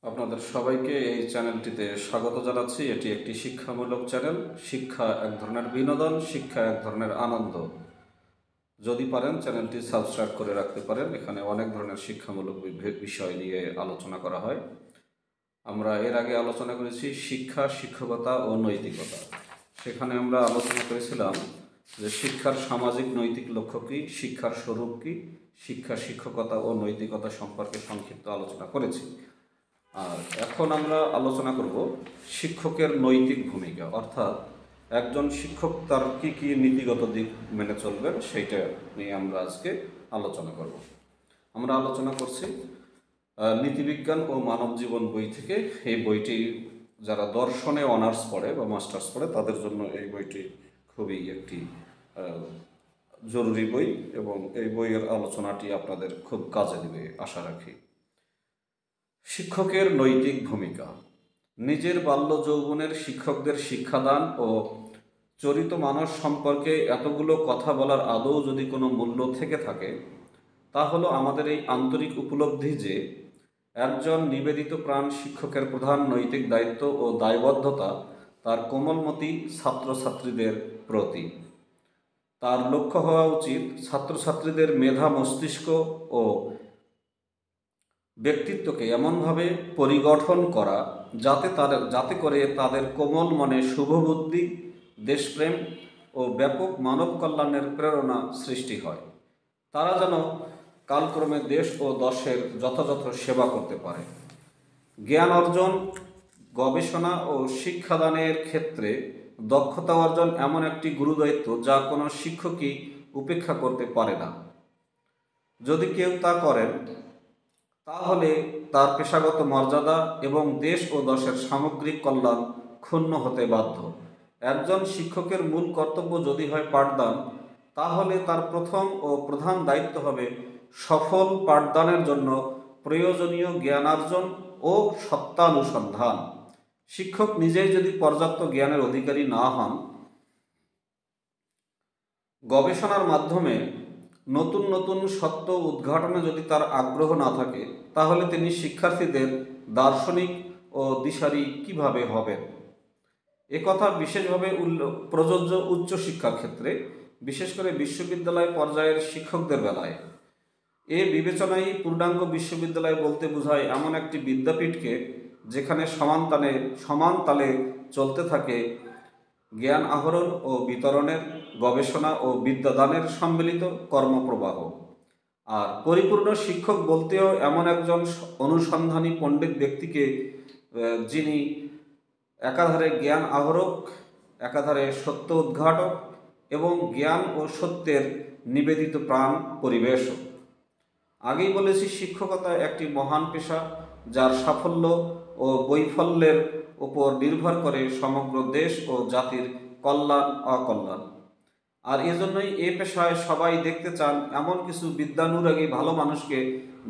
আপনাদের সবাইকে এই চ্যানেলটিতে স্বাগত জানাচ্ছি। এটি একটি শিক্ষামূলক চ্যানেল। শিক্ষা এক ধরনের বিনোদন, শিক্ষা এক ধরনের আনন্দ। যদি পারেন চ্যানেলটি সাবস্ক্রাইব করে রাখতে পারেন। এখানে অনেক ধরনের শিক্ষামূলক বিষয় নিয়ে আলোচনা করা হয়। আমরা এর আগে আলোচনা করেছি শিক্ষা, শিক্ষকতা ও নৈতিকতা। সেখানে আমরা আলোচনা করেছিলাম যে শিক্ষার সামাজিক নৈতিক লক্ষ্য কী, শিক্ষার স্বরূপ কী, শিক্ষা, শিক্ষকতা ও নৈতিকতা সম্পর্কে সংক্ষিপ্ত আলোচনা করেছি। আর এখন আমরা আলোচনা করব শিক্ষকের নৈতিক ভূমিকা, অর্থাৎ একজন শিক্ষক তার কী কী নীতিগত দিক মেনে চলবেন সেইটা নিয়ে আমরা আজকে আলোচনা করব। আমরা আলোচনা করছি নীতিবিজ্ঞান ও মানব জীবন বই থেকে। এই বইটি যারা দর্শনে অনার্স পড়ে বা মাস্টার্স পড়ে তাদের জন্য এই বইটি খুবই একটি জরুরি বই এবং এই বইয়ের আলোচনাটি আপনাদের খুব কাজে দেবে আশা রাখি। শিক্ষকের নৈতিক ভূমিকা। নিজের বাল্য যৌবনের শিক্ষকদের শিক্ষাদান ও চরিত মানুষ সম্পর্কে এতগুলো কথা বলার আদৌ যদি কোনো মূল্য থেকে থাকে, তা হলো আমাদের এই আন্তরিক উপলব্ধি যে একজন নিবেদিত প্রাণ শিক্ষকের প্রধান নৈতিক দায়িত্ব ও দায়বদ্ধতা তার কোমলমতি ছাত্রছাত্রীদের প্রতি। তার লক্ষ্য হওয়া উচিত ছাত্রছাত্রীদের মেধা, মস্তিষ্ক ও ব্যক্তিত্বকে এমনভাবে পরিগঠন করা যাতে করে তাদের কোমল মনে শুভবুদ্ধি, দেশপ্রেম ও ব্যাপক মানব কল্যাণের প্রেরণা সৃষ্টি হয়। তারা যেন কালক্রমে দেশ ও দশের যথাযথ সেবা করতে পারে। জ্ঞান অর্জন, গবেষণা ও শিক্ষাদানের ক্ষেত্রে দক্ষতা অর্জন এমন একটি গুরুদায়িত্ব যা কোনো শিক্ষকই উপেক্ষা করতে পারে না। যদি কেউ তা করেন তাহলে তার পেশাগত মর্যাদা এবং দেশ ও দশের সামগ্রিক কল্যাণ ক্ষুণ্ণ হতে বাধ্য। একজন শিক্ষকের মূল কর্তব্য যদি হয় পাঠদান, তাহলে তার প্রথম ও প্রধান দায়িত্ব হবে সফল পাঠদানের জন্য প্রয়োজনীয় জ্ঞানার্জন ও সত্যানুসন্ধান। শিক্ষক নিজেই যদি পর্যাপ্ত জ্ঞানের অধিকারী না হন, গবেষণার মাধ্যমে নতুন নতুন সত্য উদ্ঘাটনে যদি তার আগ্রহ না থাকে, তাহলে তিনি শিক্ষার্থীদের দার্শনিক ও দিশারি কিভাবে হবেন? একথা বিশেষভাবে প্রযোজ্য উচ্চশিক্ষার ক্ষেত্রে, বিশেষ করে বিশ্ববিদ্যালয় পর্যায়ের শিক্ষকদের বেলায়। এ বিবেচনায় পূর্ণাঙ্গ বিশ্ববিদ্যালয় বলতে বোঝায় এমন একটি বিদ্যাপীঠকে যেখানে সমান তালে চলতে থাকে জ্ঞান আহরণ ও বিতরণের, গবেষণা ও বিদ্যাদানের সম্মিলিত কর্মপ্রবাহ। আর পরিপূর্ণ শিক্ষক বলতেও এমন একজন অনুসন্ধানী পণ্ডিত ব্যক্তিকে, যিনি একাধারে জ্ঞান আহরক, একাধারে সত্য উদ্ঘাটক এবং জ্ঞান ও সত্যের নিবেদিত প্রাণ পরিবেশক। আগেই বলেছি, শিক্ষকতা একটি মহান পেশা যার সাফল্য ও বৈফল্যের উপর নির্ভর করে সমগ্র দেশ ও জাতির কল্যাণ অকল্যাণ। আর এজন্যই এ পেশায় সবাই দেখতে চান এমন কিছু বিদ্যানুরাগী ভালো মানুষকে,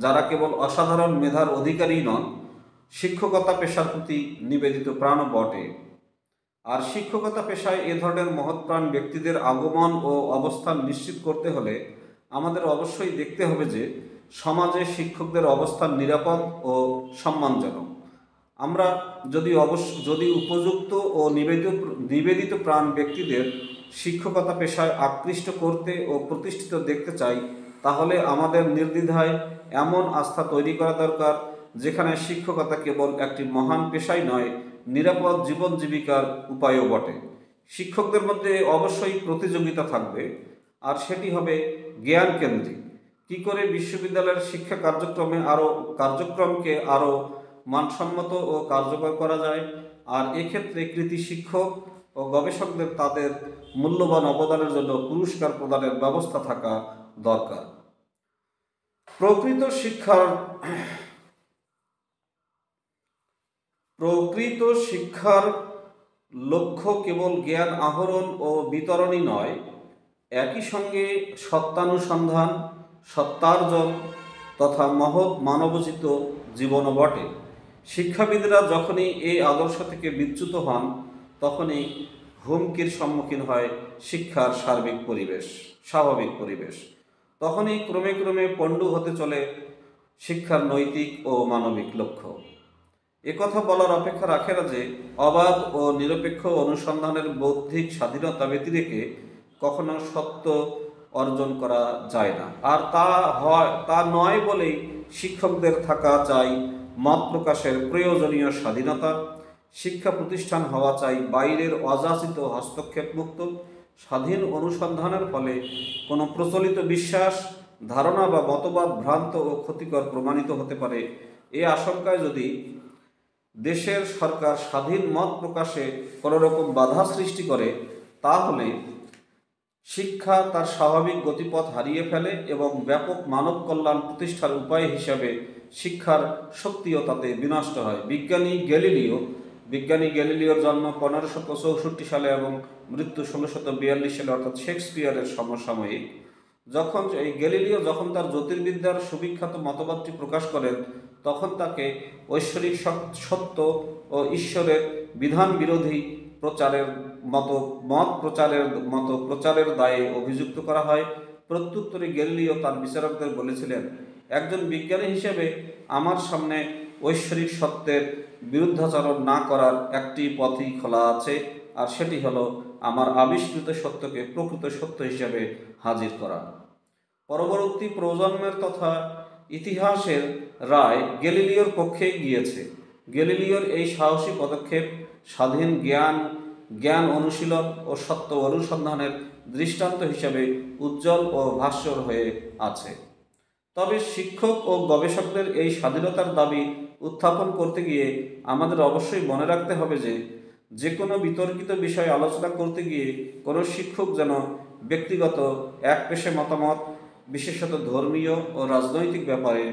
যারা কেবল অসাধারণ মেধার অধিকারী নন, শিক্ষকতা পেশার প্রতি নিবেদিত প্রাণও বটে। আর শিক্ষকতা পেশায় এ ধরনের মহৎপ্রাণ ব্যক্তিদের আগমন ও অবস্থান নিশ্চিত করতে হলে আমাদের অবশ্যই দেখতে হবে যে সমাজে শিক্ষকদের অবস্থান নিরাপদ ও সম্মানজনক। আমরা যদি উপযুক্ত ও নিবেদিত প্রাণ ব্যক্তিদের শিক্ষকতা পেশায় আকৃষ্ট করতে ও প্রতিষ্ঠিত দেখতে চাই, তাহলে আমাদের নির্দ্বিধায় এমন আস্থা তৈরি করা দরকার যেখানে শিক্ষকতা কেবল একটি মহান পেশাই নয়, নিরাপদ জীবন জীবিকার উপায়ও বটে। শিক্ষকদের মধ্যে অবশ্যই প্রতিযোগিতা থাকবে, আর সেটি হবে জ্ঞান কেন্দ্রিক। কী করে বিশ্ববিদ্যালয়ের শিক্ষা কার্যক্রমকে আরও মানসম্মত ও কার্যকর করা যায়, আর এক্ষেত্রে কৃতি শিক্ষক ও গবেষকদের তাদের মূল্যবান অবদানের জন্য পুরস্কার প্রদানের ব্যবস্থা থাকা দরকার। প্রকৃত শিক্ষার লক্ষ্য কেবল জ্ঞান আহরণ ও বিতরণই নয়, একই সঙ্গে সত্যানুসন্ধান, সত্যার্জন তথা মহৎ মানবোচিত জীবনও বটে। শিক্ষাবিদরা যখনই এই আদর্শ থেকে বিচ্যুত হন, তখনই হুমকির সম্মুখীন হয় শিক্ষার স্বাভাবিক পরিবেশ। তখনই ক্রমে ক্রমে পণ্ডু হতে চলে শিক্ষার নৈতিক ও মানবিক লক্ষ্য। একথা বলার অপেক্ষা রাখে না যে অবাধ ও নিরপেক্ষ অনুসন্ধানের বৌদ্ধিক স্বাধীনতা ব্যতি রেখে কখনো সত্য অর্জন করা যায় না। আর তা নয় বলেই শিক্ষকদের থাকা চাই মত প্রকাশের প্রয়োজনীয় স্বাধীনতা। শিক্ষা প্রতিষ্ঠান হওয়া চাই বাইরের অযাচিত হস্তক্ষেপ মুক্ত। স্বাধীন অনুসন্ধানের ফলে কোনো প্রচলিত বিশ্বাস, ধারণা বা মতবাদ ভ্রান্ত ও ক্ষতিকর প্রমাণিত হতে পারে। এই আশঙ্কায় যদি দেশের সরকার স্বাধীন মত প্রকাশে কোনো রকম বাধা সৃষ্টি করে, তাহলে শিক্ষা তার স্বাভাবিক গতিপথ হারিয়ে ফেলে এবং ব্যাপক মানব কল্যাণ প্রতিষ্ঠার উপায় হিসাবে শিক্ষার শক্তিও তাতে বিনষ্ট হয়। বিজ্ঞানী গ্যালিলিওর জন্ম 1564 সালে এবং মৃত্যু 1642 সালে, অর্থাৎ শেক্সপিয়ারের সমসাময়িক। গ্যালিলিও যখন তার জ্যোতির্বিদ্যার সুবিখ্যাত মতবাদটি প্রকাশ করেন, তখন তাকে ঐশ্বরিক সত্য ও ঈশ্বরের বিধান বিরোধী প্রচারের দায়ে অভিযুক্ত করা হয়। প্রত্যুত্তরে গ্যালিলিও তার বিচারকদের বলেছিলেন, একজন বিজ্ঞানী হিসেবে আমার সামনে ঐশ্বরিক সত্যের বিরুদ্ধাচরণ না করার একটি পথই খোলা আছে, আর সেটি হলো আমার আবিষ্কৃত সত্যকে প্রকৃত সত্য হিসেবে হাজির করা। পরবর্তী প্রজন্মের তথা ইতিহাসের রায় গ্যালিলিওর পক্ষে গিয়েছে। গ্যালিলিওর এই সাহসী পদক্ষেপ স্বাধীন জ্ঞান অনুশীলন ও সত্য অনুসন্ধানের দৃষ্টান্ত হিসেবে উজ্জ্বল ও ভাস্বর হয়ে আছে। তবে শিক্ষক ও গবেষকদের এই স্বাধীনতার দাবি উত্থাপন করতে গিয়ে আমাদের অবশ্যই মনে রাখতে হবে যে কোনো বিতর্কিত বিষয় আলোচনা করতে গিয়ে কোনো শিক্ষক যেন ব্যক্তিগত একপেশে মতামত, বিশেষত ধর্মীয় ও রাজনৈতিক ব্যাপারে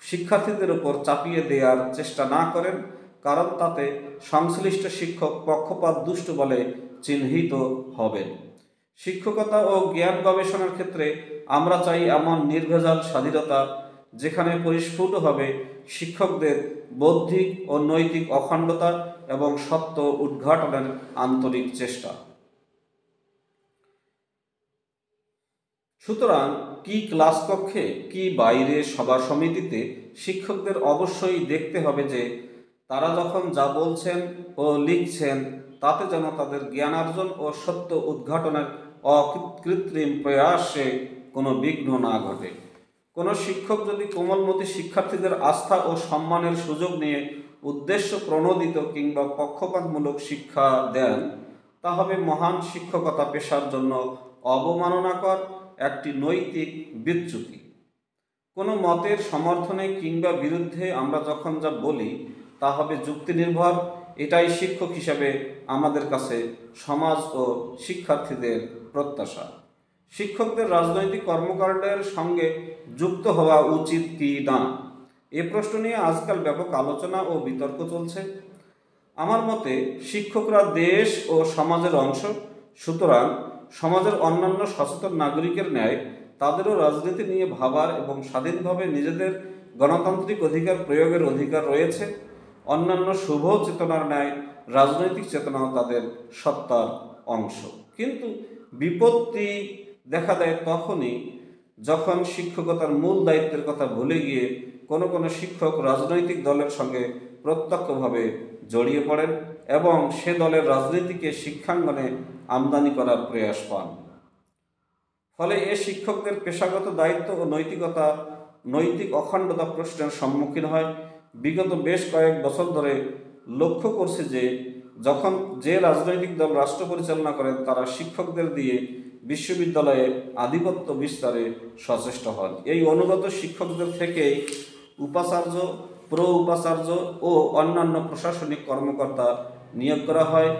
শিক্ষার্থীদের উপর চাপিয়ে দেওয়ার চেষ্টা না করেন, কারণ তাতে সংশ্লিষ্ট শিক্ষক পক্ষপাত দুষ্ট বলে চিহ্নিত হবেন। শিক্ষকতা ও জ্ঞান গবেষণার ক্ষেত্রে আমরা চাই এমন নির্ভেজাল স্বাধীনতা, যেখানে পরিস্ফুট হবে শিক্ষকদের বৌদ্ধিক ও নৈতিক অখণ্ডতা এবং সত্য উদ্ঘাটনের আন্তরিক চেষ্টা। সুতরাং কি ক্লাস কক্ষে কি বাইরে সভা সমিতিতে শিক্ষকদের অবশ্যই দেখতে হবে যে তারা যখন যা বলছেন ও লিখছেন, তাতে যেন তাদের জ্ঞানার্জন ও সত্য উদ্ঘাটনের অকৃত্রিম প্রয়াসে কোনো বিঘ্ন না ঘটে। কোনো শিক্ষক যদি কোমলমতি শিক্ষার্থীদের আস্থা ও সম্মানের সুযোগ নিয়ে উদ্দেশ্য প্রণোদিত কিংবা পক্ষপাতমূলক শিক্ষা দেন, তা হবে মহান শিক্ষকতা পেশার জন্য অবমাননাকর একটি নৈতিক বিচ্যুতি। কোনো মতের সমর্থনে কিংবা বিরুদ্ধে আমরা যখন যা বলি, তা হবে যুক্তি নির্ভর। এটাই শিক্ষক হিসাবে আমাদের কাছে সমাজ ও শিক্ষার্থীদের প্রত্যাশা। শিক্ষকদের রাজনৈতিক কর্মকাণ্ডের সঙ্গে যুক্ত হওয়া উচিত কি না, এ প্রশ্ন নিয়ে আজকাল ব্যাপক আলোচনা ও বিতর্ক চলছে। আমার মতে শিক্ষকরা দেশ ও সমাজের অংশ, সুতরাং সমাজের অন্যান্য সচেতন নাগরিকের ন্যায় তাদেরও রাজনীতি নিয়ে ভাবার এবং স্বাধীনভাবে নিজেদের গণতান্ত্রিক অধিকার প্রয়োগের অধিকার রয়েছে। অন্যান্য শুভ চেতনার ন্যায় রাজনৈতিক চেতনাও তাদের সত্তার অংশ। কিন্তু বিপত্তি দেখা দেয় তখনই যখন শিক্ষকতার মূল দায়িত্বের কথা ভুলে গিয়ে কোনো শিক্ষক রাজনৈতিক দলের সঙ্গে প্রত্যক্ষভাবে জড়িয়ে পড়েন এবং সে দলের রাজনীতিকে শিক্ষাঙ্গনে আমদানি করার প্রয়াস পান। ফলে এ শিক্ষকদের পেশাগত দায়িত্ব ও নৈতিক অখণ্ডতা প্রশ্নের সম্মুখীন হয়। বিগত বেশ কয়েক বছর ধরে লক্ষ্য করছে যখন যে রাজনৈতিক দল রাষ্ট্র পরিচালনা করেন, তারা শিক্ষকদের দিয়ে বিশ্ববিদ্যালয়ে আধিপত্য বিস্তারে সচেষ্ট হন। এই অনুগত শিক্ষকদের থেকেই উপাচার্য, উপাচার্য ও অন্যান্য প্রশাসনিক কর্মকর্তা নিয়োগ করা হয়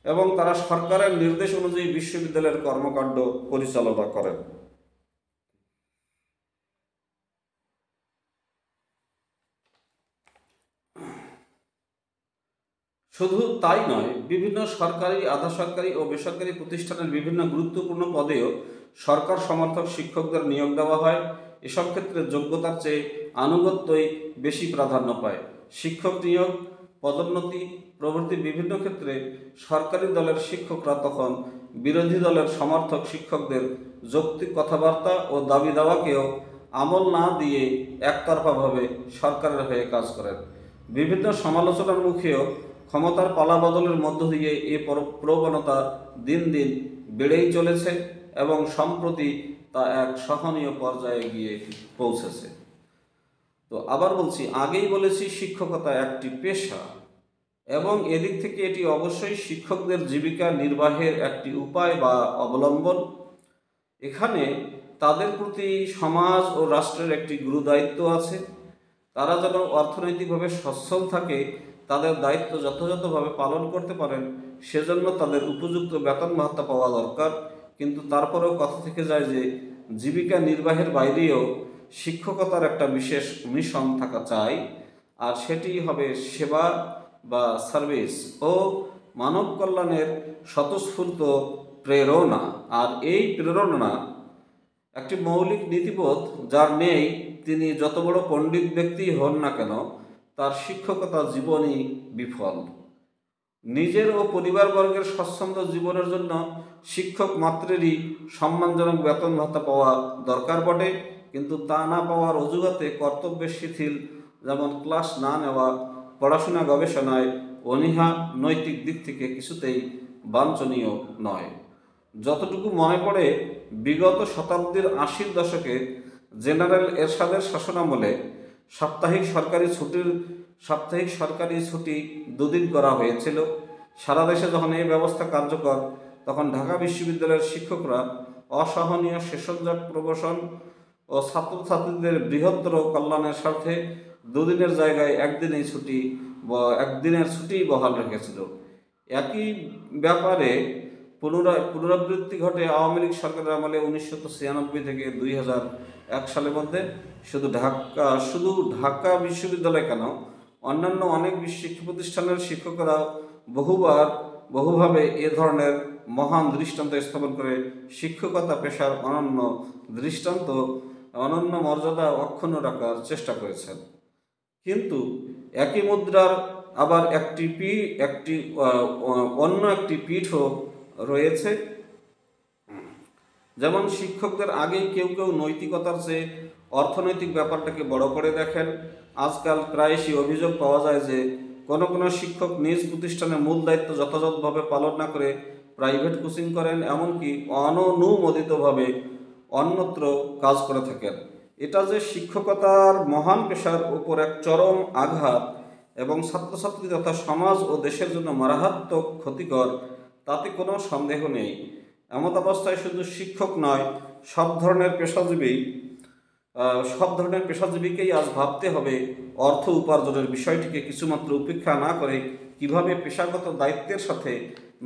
এবং তারা সরকারের নির্দেশ অনুযায়ী বিশ্ববিদ্যালয়ের কর্মকাণ্ড পরিচালনা করেন। শুধু তাই নয়, বিভিন্ন সরকারি, আধা সরকারি ও বেসরকারি প্রতিষ্ঠানের বিভিন্ন গুরুত্বপূর্ণ পদেও সরকার সমর্থক শিক্ষকদের নিয়োগ দেওয়া হয়। এসব ক্ষেত্রে যোগ্যতার চেয়ে আনুগত্যই বেশি প্রাধান্য পায়। শিক্ষক নিয়োগ, পদোন্নতি প্রভৃতি বিভিন্ন ক্ষেত্রে সরকারি দলের শিক্ষকরা তখন বিরোধী দলের সমর্থক শিক্ষকদের যৌক্তিক কথাবার্তা ও দাবি দাওয়াকেও আমল না দিয়ে একতরফাভাবে সরকারের হয়ে কাজ করেন। বিভিন্ন সমালোচনার মুখেও ক্ষমতার পালাবদলের মধ্য দিয়ে এ প্রবণতা দিন দিন বেড়েই চলেছে এবং সম্প্রতি তা এক সহনীয় পর্যায়ে গিয়ে পৌঁছেছে। তো আবার বলছি, আগেই বলেছি শিক্ষকতা একটি পেশা এবং এদিক থেকে এটি অবশ্যই শিক্ষকদের জীবিকা নির্বাহের একটি উপায় বা অবলম্বন। এখানে তাদের প্রতি সমাজ ও রাষ্ট্রের একটি গুরুদায়িত্ব আছে। তারা যেন অর্থনৈতিকভাবে সচ্ছল থাকে, তাদের দায়িত্ব যথাযথভাবে পালন করতে পারেন, সেজন্য তাদের উপযুক্ত বেতন ভাতা পাওয়া দরকার। কিন্তু তারপরেও কথা থেকে যায় যে জীবিকা নির্বাহের বাইরেও শিক্ষকতার একটা বিশেষ মিশন থাকা চাই, আর সেটি হবে সেবা বা সার্ভিস ও মানব কল্যাণের স্বতঃস্ফূর্ত প্রেরণা। আর এই প্রেরণা একটি মৌলিক নীতিবোধ, যার নেই তিনি যত বড় পণ্ডিত ব্যক্তি হন না কেন, তার শিক্ষকতা জীবনই বিফল। নিজের ও পরিবারবর্গের স্বচ্ছন্দ জীবনের জন্য শিক্ষক মাত্রেরই সম্মানজনক বেতন ভাতা পাওয়া দরকার বটে, কিন্তু তা না পাওয়ার অজুহাতে কর্তব্যের শিথিল, যেমন ক্লাস না নেওয়া, পড়াশোনা গবেষণায় অনীহা নৈতিক দিক থেকে কিছুতেই বাঞ্ছনীয় নয়। যতটুকু মনে পড়ে, বিগত শতাব্দীর ৮০-র দশকে জেনারেল এরশাদের শাসনামলে সাপ্তাহিক সরকারি ছুটি ২ দিন করা হয়েছিল। সারা দেশে যখন এই ব্যবস্থা কার্যকর, তখন ঢাকা বিশ্ববিদ্যালয়ের শিক্ষকরা অসহনীয় সেশনজট প্রবর্তন ও ছাত্রছাত্রীদের বৃহত্তর কল্যাণের স্বার্থে ২ দিনের জায়গায় একদিনের ছুটি বহাল রেখেছিল। একই ব্যাপারে পুনরাবৃত্তি ঘটে আওয়ামী লীগ সরকারের আমলে ১৯৯৬ থেকে ২০০১ সালের মধ্যে। শুধু ঢাকা বিশ্ববিদ্যালয় কেন, অন্যান্য অনেক শিক্ষা প্রতিষ্ঠানের শিক্ষকরা বহুভাবে এ ধরনের মহান দৃষ্টান্ত স্থাপন করে শিক্ষকতা পেশার অনন্য মর্যাদা অক্ষুণ্ণ রাখার চেষ্টা করেছেন। কিন্তু একই মুদ্রার আবার অন্য একটি পিঠও রয়েছে। যেমন শিক্ষকদের আগেই কেউ নৈতিকতার চেয়ে অর্থনৈতিক ব্যাপারটাকে বড় করে দেখেন। আজকাল প্রায়শই অভিযোগ পাওয়া যায় যে কোনো শিক্ষক নিজ প্রতিষ্ঠানের মূল দায়িত্ব যথাযথভাবে পালন না করে প্রাইভেট কোচিং করেন, এমনকি অননুমোদিতভাবে অন্যত্র কাজ করে থাকেন। এটা যে শিক্ষকতার মহান পেশার উপর এক চরম আঘাত এবং ছাত্রছাত্রী তথা সমাজ ও দেশের জন্য মারাত্মক ক্ষতিকর, তাতে কোনো সন্দেহ নেই। এমত অবস্থায় শুধু শিক্ষক নয়, সব ধরনের পেশাজীবীকেই আজ ভাবতে হবে অর্থ উপার্জনের বিষয়টিকে কিছুমাত্র উপেক্ষা না করে কিভাবে পেশাগত দায়িত্বের সাথে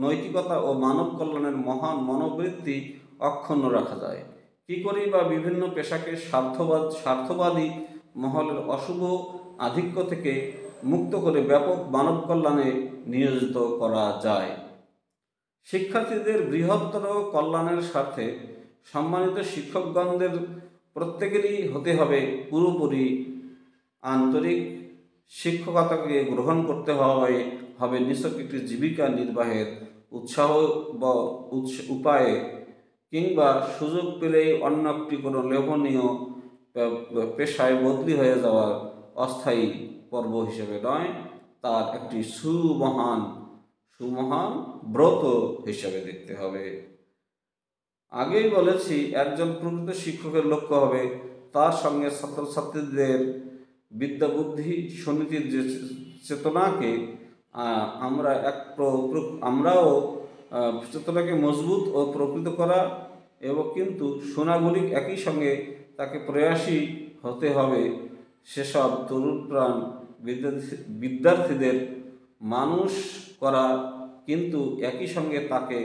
নৈতিকতা ও মানব কল্যাণের মহান মনোবৃত্তি অক্ষুণ্ণ রাখা যায়। কী করেই বা বিভিন্ন পেশাকে স্বার্থবাদী মহলের অশুভ আধিক্য থেকে মুক্ত করে ব্যাপক মানব কল্যাণে নিয়োজিত করা যায়। শিক্ষার্থীদের বৃহত্তর কল্যাণের স্বার্থে সম্মানিত শিক্ষকগণদের প্রত্যেকেরই হতে হবে পুরোপুরি আন্তরিক। শিক্ষকতাকে গ্রহণ করতে হবে নিছক একটি জীবিকা নির্বাহের উপায়ে, কিংবা সুযোগ পেলেই অন্য একটি কোনো লোভনীয় পেশায় বদলি হয়ে যাওয়ার অস্থায়ী পর্ব হিসেবে নয়, তার একটি সুমহান ব্রত হিসেবে দেখতে হবে। আগেই বলেছি, একজন প্রকৃত শিক্ষকের লক্ষ্য হবে তার সঙ্গে ছাত্রছাত্রীদের বিদ্যা বুদ্ধি সুনীতির যে চেতনাকে আমরাও চেতনাকে মজবুত ও প্রকৃত করা, এবং কিন্তু সুনাগরিক একই সঙ্গে তাকে প্রয়াসী হতে হবে সেসব তরুণ প্রাণ বিদ্যার্থীদের মানুষ করা, কিন্তু একই সঙ্গে তাকে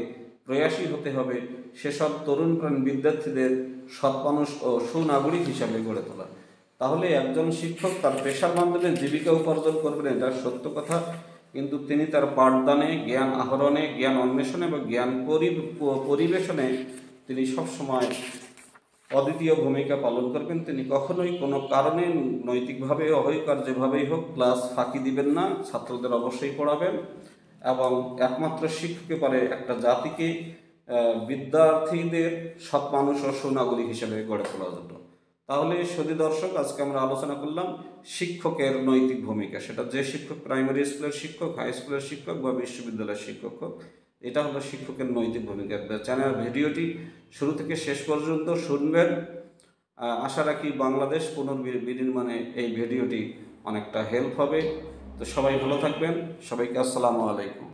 প্রয়াসী হতে হবে সেসব তরুণ প্রাণ বিদ্যার্থীদের সৎ মানুষ ও সুনাগরিক হিসাবে গড়ে তোলা। তাহলে একজন শিক্ষক তার পেশার মাধ্যমে জীবিকা উপার্জন করবেন, এটা সত্য কথা, কিন্তু তিনি তার পাঠদানে, জ্ঞান আহরণে, জ্ঞান অন্বেষণে বা জ্ঞান পরিবেশনে তিনি সবসময় অদ্বিতীয় ভূমিকা পালন করবেন। তিনি কখনোই কোনো কারণে নৈতিকভাবে হোক আর যেভাবেই হোক ক্লাস ফাঁকি দিবেন না, ছাত্রদের অবশ্যই পড়াবেন। এবং একমাত্র শিক্ষককে পারে একটা জাতিকে, বিদ্যার্থীদের সৎ মানুষ ও সুনাগরিক হিসেবে গড়ে তোলার জন্য। তাহলে সুধী দর্শক, আজকে আমরা আলোচনা করলাম শিক্ষকের নৈতিক ভূমিকা। সেটা যে শিক্ষক প্রাইমারি স্কুলের শিক্ষক, হাই স্কুলের শিক্ষক বা বিশ্ববিদ্যালয়ের শিক্ষক হোক, এটা হলো শিক্ষকের নৈতিক ভূমিকা। চ্যানেল ভিডিওটি শুরু থেকে শেষ পর্যন্ত শুনবেন। আশা রাখি বাংলাদেশ পুনর্বিনির্মাণে এই ভিডিওটি অনেকটা হেল্প হবে। তো সবাই ভালো থাকবেন। সবাইকে আসসালামু আলাইকুম।